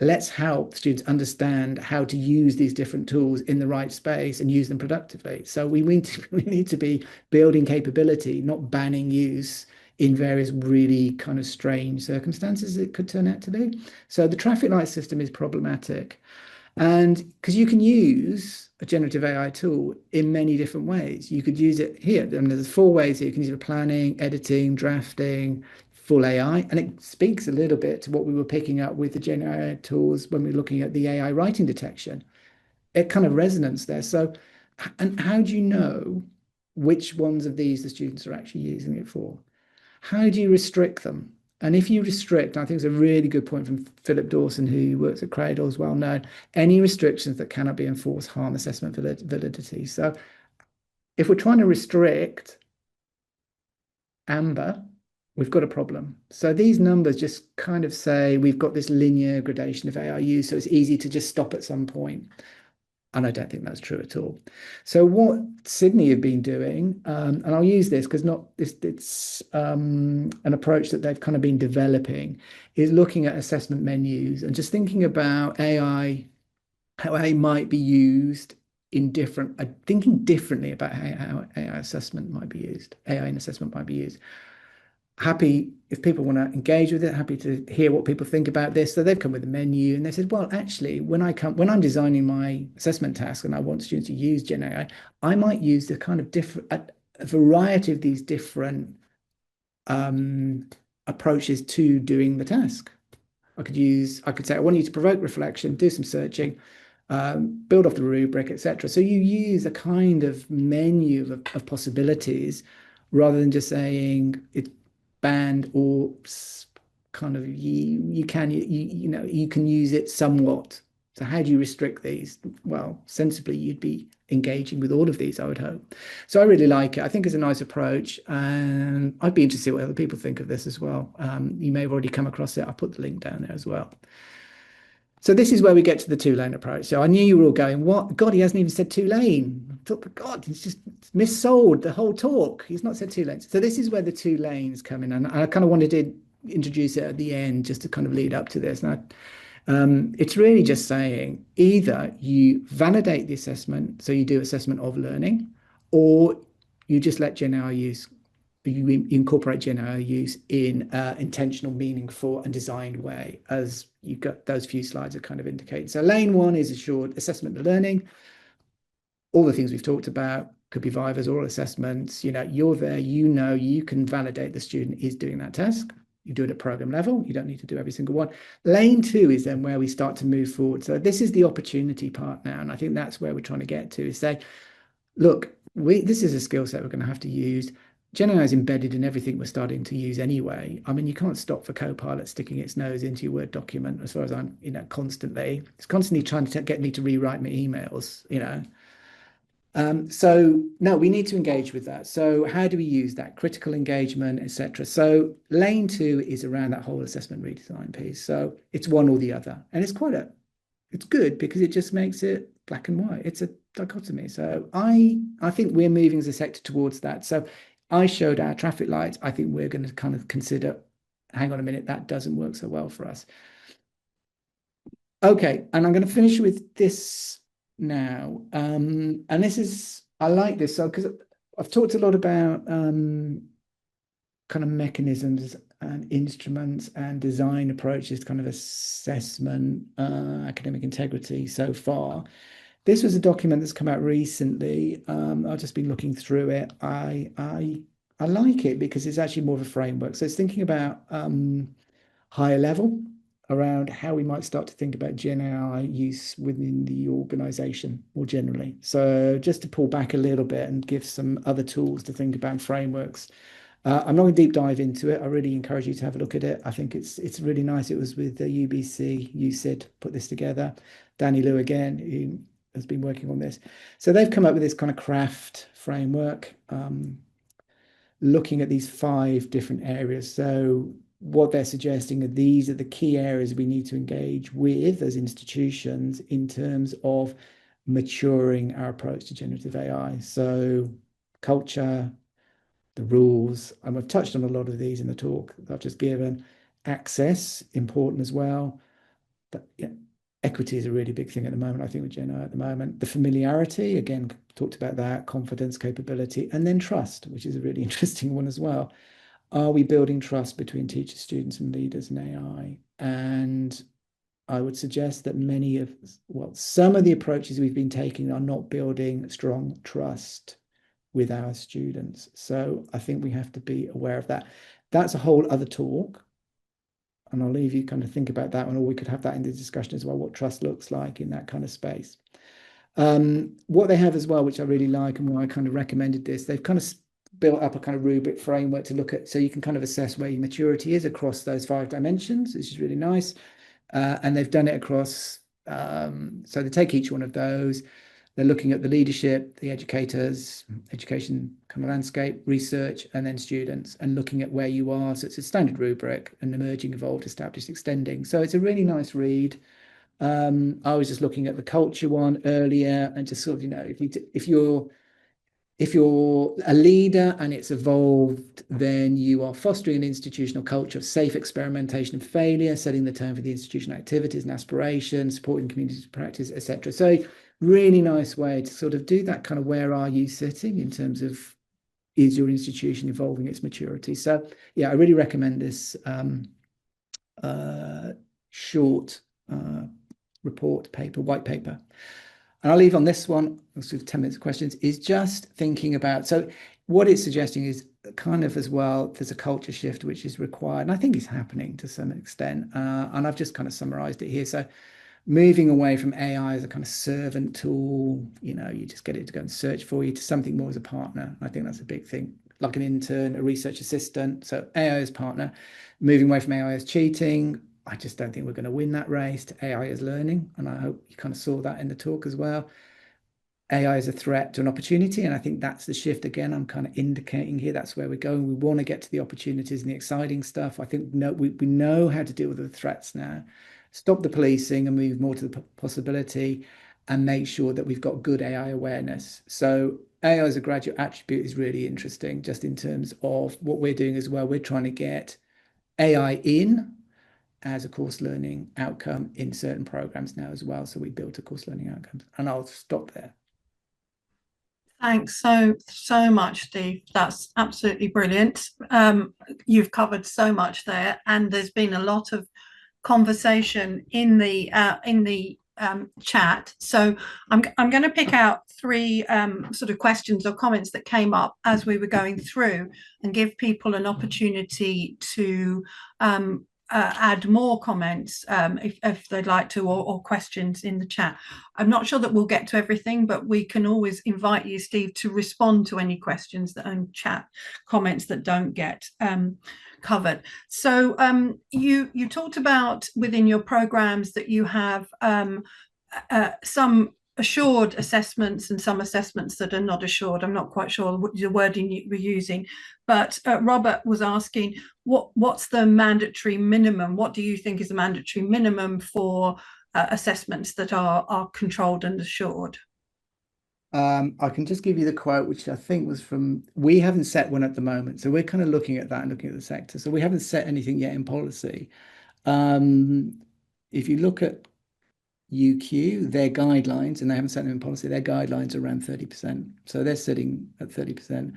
let's help students understand how to use these different tools in the right space and use them productively. So we need to be building capability, not banning use in various really kind of strange circumstances it could turn out to be. So the traffic light system is problematic. And because you can use a generative AI tool in many different ways. You could use it here. And there's 4 ways here. You can use it for planning, editing, drafting, full AI. And it speaks a little bit to what we were picking up with the GenAI tools when we were looking at the AI writing detection. It kind of resonance there. So, and how do you know which ones of these the students are actually using it for? How do you restrict them? And if you restrict, I think it's a really good point from Philip Dawson, who works at Cradle, as well known, any restrictions that cannot be enforced harm assessment validity. So if we're trying to restrict amber, we've got a problem. So these numbers just kind of say we've got this linear gradation of AI use, so it's easy to just stop at some point. And I don't think that's true at all. So what Sydney have been doing, and I'll use this because it's an approach that they've kind of been developing, is looking at assessment menus and just thinking about AI, how AI might be used in different, thinking differently about how AI assessment might be used, AI in assessment might be used. Happy if people want to engage with it, happy to hear what people think about this. So they've come with a menu and they said, well, actually, when I'm designing my assessment task and I want students to use GenAI, I might use the kind of different, a variety of these different approaches to doing the task. I could say, I want you to provoke reflection, do some searching, build off the rubric, etc. So you use a kind of menu of possibilities rather than just saying it's expand or kind of you can you can use it somewhat. So how do you restrict these? Well, sensibly, you'd be engaging with all of these, I would hope. So I really like it. I think it's a nice approach, and I'd be interested to see what other people think of this as well. You may have already come across it. I'll put the link down there as well. So this is where we get to the two-lane approach. So I knew you were all going, what? God, he hasn't even said two-lane. I thought, God, he's just missold the whole talk. He's not said two lanes. So this is where the two lanes come in. And I kind of wanted to introduce it at the end just to kind of lead up to this. Now, it's really just saying either you validate the assessment, so you do assessment of learning, or you just let GenAI use, you incorporate GenAI use in intentional, meaningful, and designed way, as you've got those few slides that kind of indicate. So lane one is assured assessment of learning. All the things we've talked about could be Vivas, oral assessments. You're there, you can validate the student is doing that task. You do it at program level. You don't need to do every single one. Lane two is then where we start to move forward. So this is the opportunity part now. And I think that's where we're trying to get to, is say, look, this is a skill set we're going to have to use. GenAI is embedded in everything we're starting to use anyway. I mean, you can't stop for Copilot sticking its nose into your Word document as far as I'm, constantly. It's constantly trying to get me to rewrite my emails, So no, we need to engage with that. So how do we use that critical engagement, etc.? So lane two is around that whole assessment redesign piece. So it's one or the other, and it's good because it just makes it black and white. It's a dichotomy. So I think we're moving as a sector towards that. So I showed our traffic lights. I think we're going to kind of consider, hang on a minute, that doesn't work so well for us. Okay, and I'm going to finish with this now. And this is, I like this. So, because I've talked a lot about kind of mechanisms and instruments and design approaches to kind of assessment, academic integrity so far. This was a document that's come out recently. I've just been looking through it. I like it because it's actually more of a framework. So it's thinking about higher level around how we might start to think about GenAI use within the organization more generally. So just to pull back a little bit and give some other tools to think about, frameworks. I'm not going to deep dive into it. I really encourage you to have a look at it. I think it's really nice. It was with the UBC, UCID put this together. Danny Liu again, who has been working on this. So they've come up with this kind of craft framework, looking at these 5 different areas. So what they're suggesting are these are the key areas we need to engage with as institutions in terms of maturing our approach to generative AI. So culture, the rules, and we've touched on a lot of these in the talk that I've just given. Access, important as well. But yeah, equity is a really big thing at the moment, I think, with GenAI at the moment. The familiarity, again, talked about that, confidence, capability, and then trust, which is a really interesting one as well. Are we building trust between teachers, students, and leaders in AI? And I would suggest that some of the approaches we've been taking are not building strong trust with our students. So I think we have to be aware of that. That's a whole other talk. And I'll leave you kind of think about that one, or we could have that in the discussion as well, what trust looks like in that kind of space. What they have as well, which I really like and why I kind of recommended this, they've kind of built up a kind of rubric framework to look at, so you can kind of assess where your maturity is across those 5 dimensions, which is really nice. And they've done it across, so they take each one of those. They're looking at the leadership, the educators, education kind of landscape, research, and then students, and looking at where you are. So it's a standard rubric, and emerging, evolved, established, extending. So it's a really nice read. I was just looking at the culture one earlier, and just sort of, if you're a leader and it's evolved, then you are fostering an institutional culture of safe experimentation and failure, setting the tone for the institutional activities and aspirations, supporting community practice, etc. So really nice way to sort of do that kind of, where are you sitting in terms of, is your institution evolving its maturity? So yeah, I really recommend this short report paper, white paper. And I'll leave on this one, sort of 10 minutes of questions, is just thinking about, so what it's suggesting is kind of as well, there's a culture shift which is required, and I think it's happening to some extent. And I've just kind of summarized it here. So moving away from AI as a kind of servant tool, you just get it to go and search for you, to something more as a partner. I think that's a big thing. like an intern, a research assistant. So AI as partner, moving away from AI as cheating. I just don't think we're going to win that race to AI as learning. And I hope you kind of saw that in the talk as well. AI is a threat to an opportunity. And I think that's the shift again. I'm kind of indicating here. That's where we're going. We want to get to the opportunities and the exciting stuff. I think we know how to deal with the threats now. Stop the policing and move more to the possibility and make sure that we've got good AI awareness. So AI as a graduate attribute is really interesting just in terms of what we're doing as well. We're trying to get AI in as a course learning outcome in certain programs now as well. So we built a course learning outcomes, and I'll stop there. Thanks so much, Steve. That's absolutely brilliant. You've covered so much there, and there's been a lot of conversation in the chat. So I'm going to pick out three sort of questions or comments that came up as we were going through, and give people an opportunity to add more comments if they'd like to, or questions in the chat. I'm not sure that we'll get to everything, but we can always invite you, Steve, to respond to any questions that and chat comments that don't get covered. So you talked about within your programs that you have some assured assessments and some assessments that are not assured. I'm not quite sure what the wording you were using, but Robert was asking what's the mandatory minimum? What do you think is the mandatory minimum for assessments that are controlled and assured? I can just give you the quote, which I think was from, we haven't set one at the moment. So we're kind of looking at that and looking at the sector. So we haven't set anything yet in policy. If you look at UQ, their guidelines, and they haven't set them in policy, their guidelines are around 30%. So they're sitting at 30%.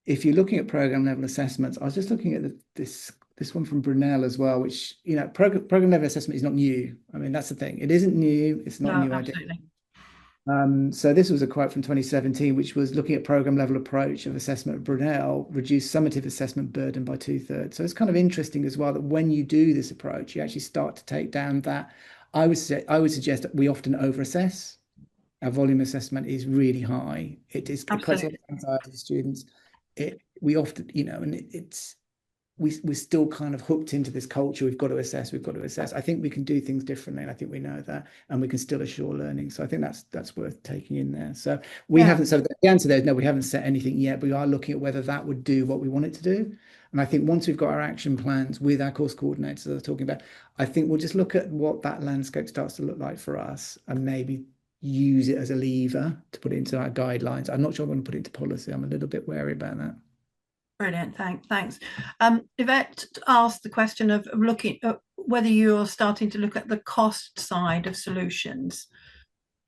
If you're looking at program level assessments, I was just looking at this one from Brunel as well, which, you know, program level assessment is not new. I mean, that's the thing. It isn't new. It's not a new idea. So this was a quote from 2017, which was looking at program level approach of assessment of Brunel, reduce summative assessment burden by 2/3. So it's kind of interesting as well that when you do this approach, you actually start to take down that. I would suggest that we often overassess. Our volume assessment is really high. It creates a lot of anxiety to students. We often, you know, and we're still kind of hooked into this culture. We've got to assess. I think we can do things differently, and I think we know that, and we can still assure learning. So I think that's worth taking in there. So we haven't. So the answer there is no, we haven't set anything yet. We are looking at whether that would do what we want it to do. And I think once we've got our action plans with our course coordinators that I was talking about, I think we'll just look at what that landscape starts to look like for us, and maybe use it as a lever to put it into our guidelines. I'm not sure I'm going to put it into policy. I'm a little bit wary about that. Brilliant, thanks. Yvette asked the question of looking at whether you're starting to look at the cost side of solutions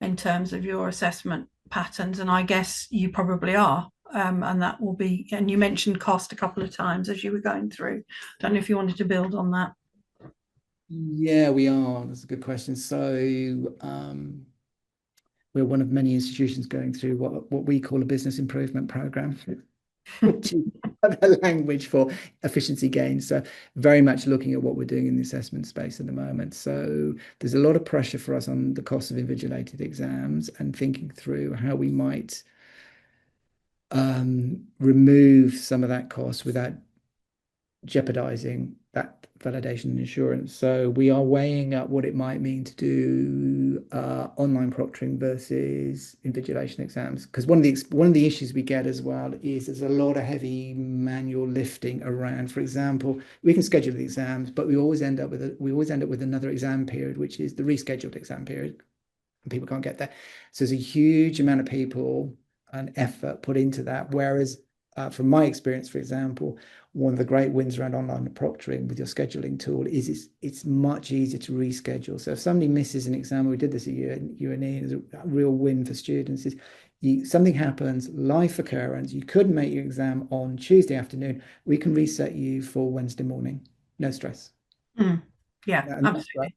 in terms of your assessment patterns, and I guess you probably are, and that will be, and you mentioned cost a couple of times as you were going through. Don't know if you wanted to build on that. Yeah, we are. That's a good question. So we're one of many institutions going through what we call a business improvement program, which is another language for efficiency gains. So very much looking at what we're doing in the assessment space at the moment. So there's a lot of pressure for us on the cost of invigilated exams, and thinking through how we might remove some of that cost without jeopardizing that validation and assurance. So we are weighing up what it might mean to do online proctoring versus invigilation exams, because one of the issues we get as well is there's a lot of heavy manual lifting around. For example, we can schedule the exams, but we always end up with another exam period, which is the rescheduled exam period, and people can't get there. So there's a huge amount of people and effort put into that. Whereas from my experience, for example, one of the great wins around online proctoring with your scheduling tool is it's much easier to reschedule. So if somebody misses an exam, we did this at UNE, there's a real win for students, is something happens, life occurrence, you couldn't make your exam on Tuesday afternoon, we can reset you for Wednesday morning, no stress. Yeah, absolutely.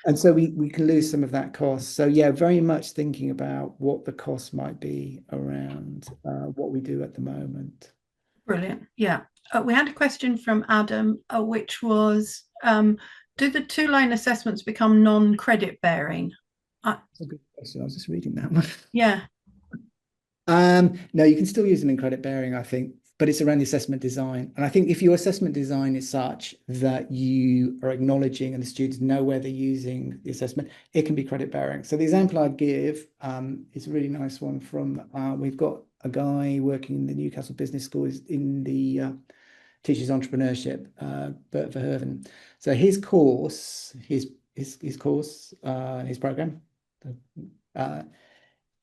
And so we can lose some of that cost. So yeah, very much thinking about what the cost might be around what we do at the moment. Brilliant. Yeah. We had a question from Adam, which was, do the two-line assessments become non-credit bearing? That's a good question. I was just reading that one. Yeah. No, you can still use them in credit bearing, I think, but it's around the assessment design. And I think if your assessment design is such that you are acknowledging and the students know where they're using the assessment, it can be credit bearing. So the example I'd give is a really nice one from, we've got a guy working in the Newcastle Business School in the teaches entrepreneurship, Bert Verhoeven. So his course, his course, his program,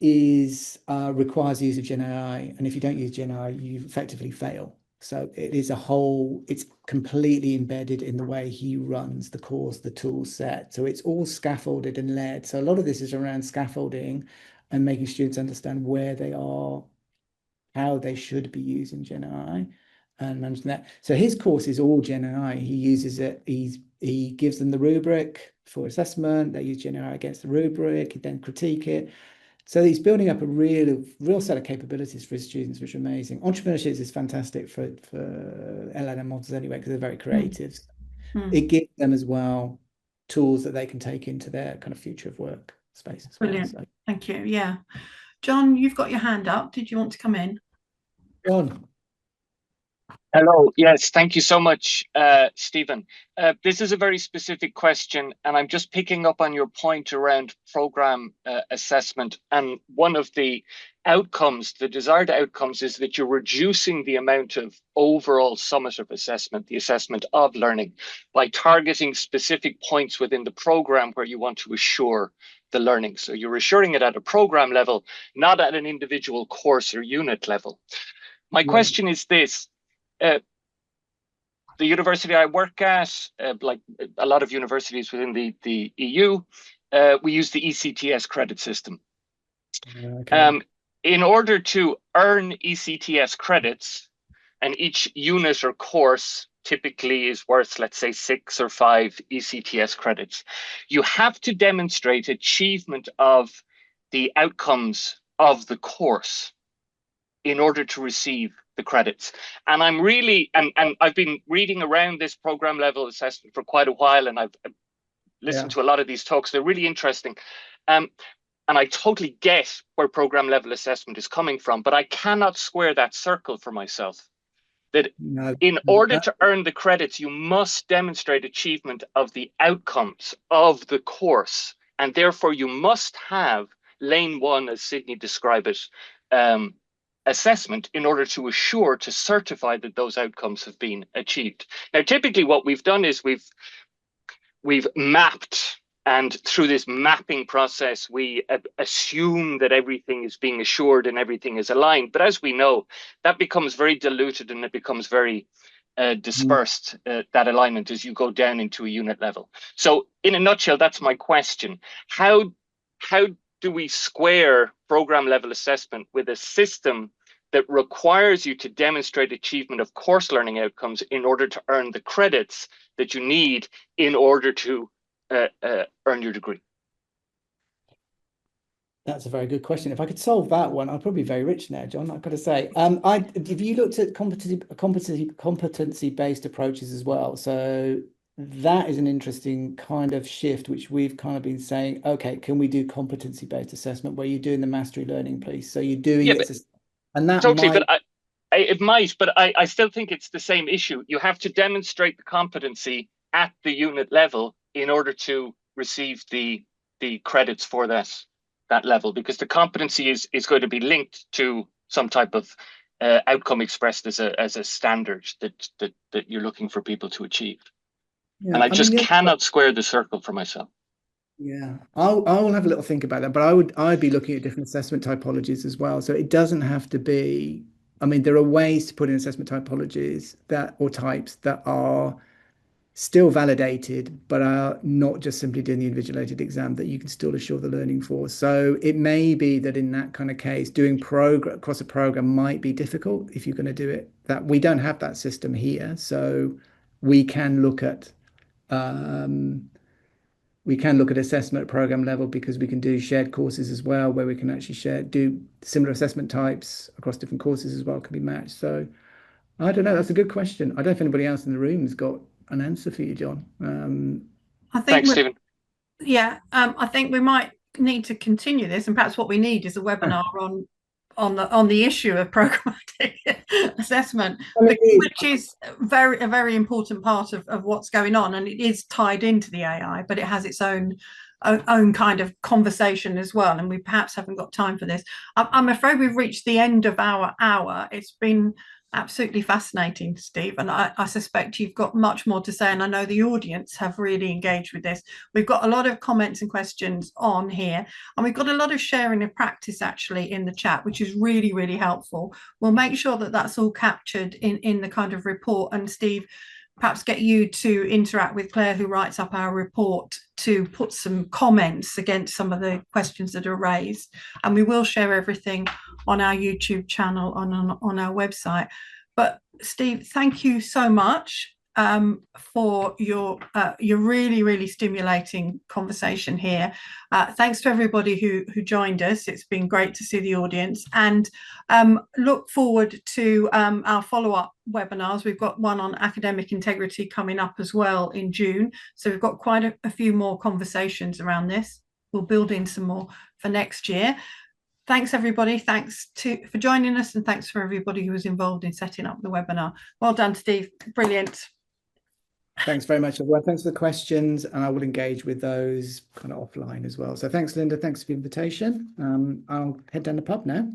is requires the use of GenAI, and if you don't use GenAI, you effectively fail. So it is it's completely embedded in the way he runs the course, the tool set. So it's all scaffolded and led. So a lot of this is around scaffolding and making students understand where they are, how they should be using GenAI and managing that. So his course is all GenAI. He uses it, he gives them the rubric for assessment, they use GenAI against the rubric, he then critique it. So he's building up a real set of capabilities for his students, which are amazing. Entrepreneurship is fantastic for LLM models anyway, because they're very creative. It gives them as well tools that they can take into their kind of future of work space as well. Brilliant. So. Thank you. Yeah. John, you've got your hand up. Did you want to come in? John. Hello. Yes, thank you so much, Stephen. This is a very specific question, and I'm just picking up on your point around program assessment. And one of the outcomes, the desired outcomes, is that you're reducing the amount of overall summative assessment, the assessment of learning, by targeting specific points within the program where you want to assure the learning. So you're assuring it at a program level, not at an individual course or unit level. My question is this. The university I work at, like a lot of universities within the EU, we use the ECTS credit system. Okay. In order to earn ECTS credits, and each unit or course typically is worth, let's say, 6 or 5 ECTS credits, you have to demonstrate achievement of the outcomes of the course in order to receive the credits. And I'm really, and I've been reading around this program level assessment for quite a while, and I've listened to a lot of these talks. They're really interesting. And I totally get where program level assessment is coming from, but I cannot square that circle for myself. That in order to earn the credits, you must demonstrate achievement of the outcomes of the course. And therefore you must have lane 1, as Sydney described it, assessment in order to assure, to certify that those outcomes have been achieved. Now, typically what we've done is we've mapped, and through this mapping process, we assume that everything is being assured and everything is aligned. But as we know, that becomes very diluted and it becomes very dispersed, that alignment, as you go down into a unit level. So in a nutshell, that's my question. How do we square program level assessment with a system that requires you to demonstrate achievement of course learning outcomes in order to earn the credits that you need in order to earn your degree? That's a very good question. If I could solve that one, I'd probably be very rich now, John, I've got to say. If you looked at competency-based approaches as well, so that is an interesting kind of shift, which we've kind of been saying, okay, can we do competency-based assessment where you're doing the mastery learning piece? So you're doing it, and that totally, might... but it might, but I still think it's the same issue. You have to demonstrate the competency at the unit level in order to receive the credits for that level, because the competency is going to be linked to some type of outcome expressed as a standard that you're looking for people to achieve. Yeah, and I just cannot square the circle for myself. Yeah, I will have a little think about that, but I'd be looking at different assessment typologies as well. So it doesn't have to be, I mean, there are ways to put in assessment typologies or types that are still validated, but are not just simply doing the individuated exam that you can still assure the learning for. So it may be that in that kind of case, doing across a program might be difficult if you're going to do it. That we don't have that system here, so we can look at assessment at program level, because we can do shared courses as well, where we can actually do similar assessment types across different courses as well, can be matched. So I don't know. That's a good question. I don't know if anybody else in the room has got an answer for you, John. I think Thanks, Stephen. Yeah, I think we might need to continue this, and perhaps what we need is a webinar on the issue of programmatic assessment, which is a very important part of what's going on, and it is tied into the AI, but it has its own kind of conversation as well, and we perhaps haven't got time for this. I'm afraid we've reached the end of our hour. It's been absolutely fascinating, Steve, and I suspect you've got much more to say, and I know the audience have really engaged with this. We've got a lot of comments and questions on here, and we've got a lot of sharing of practice actually in the chat, which is really, really helpful. We'll make sure that that's all captured in the kind of report, and Steve, perhaps get you to interact with Claire, who writes up our report, to put some comments against some of the questions that are raised. And we will share everything on our YouTube channel, on our website. But Steve, thank you so much for your really, really stimulating conversation here. Thanks to everybody who joined us. It's been great to see the audience, and look forward to our follow-up webinars. We've got one on academic integrity coming up as well in June. So we've got quite a few more conversations around this. We'll build in some more for next year. Thanks, everybody. Thanks for joining us, and thanks for everybody who was involved in setting up the webinar. Well done, Steve. Brilliant. Thanks very much, everyone. Thanks for the questions, and I will engage with those kind of offline as well. So thanks, Linda. Thanks for the invitation. I'll head down the pub now.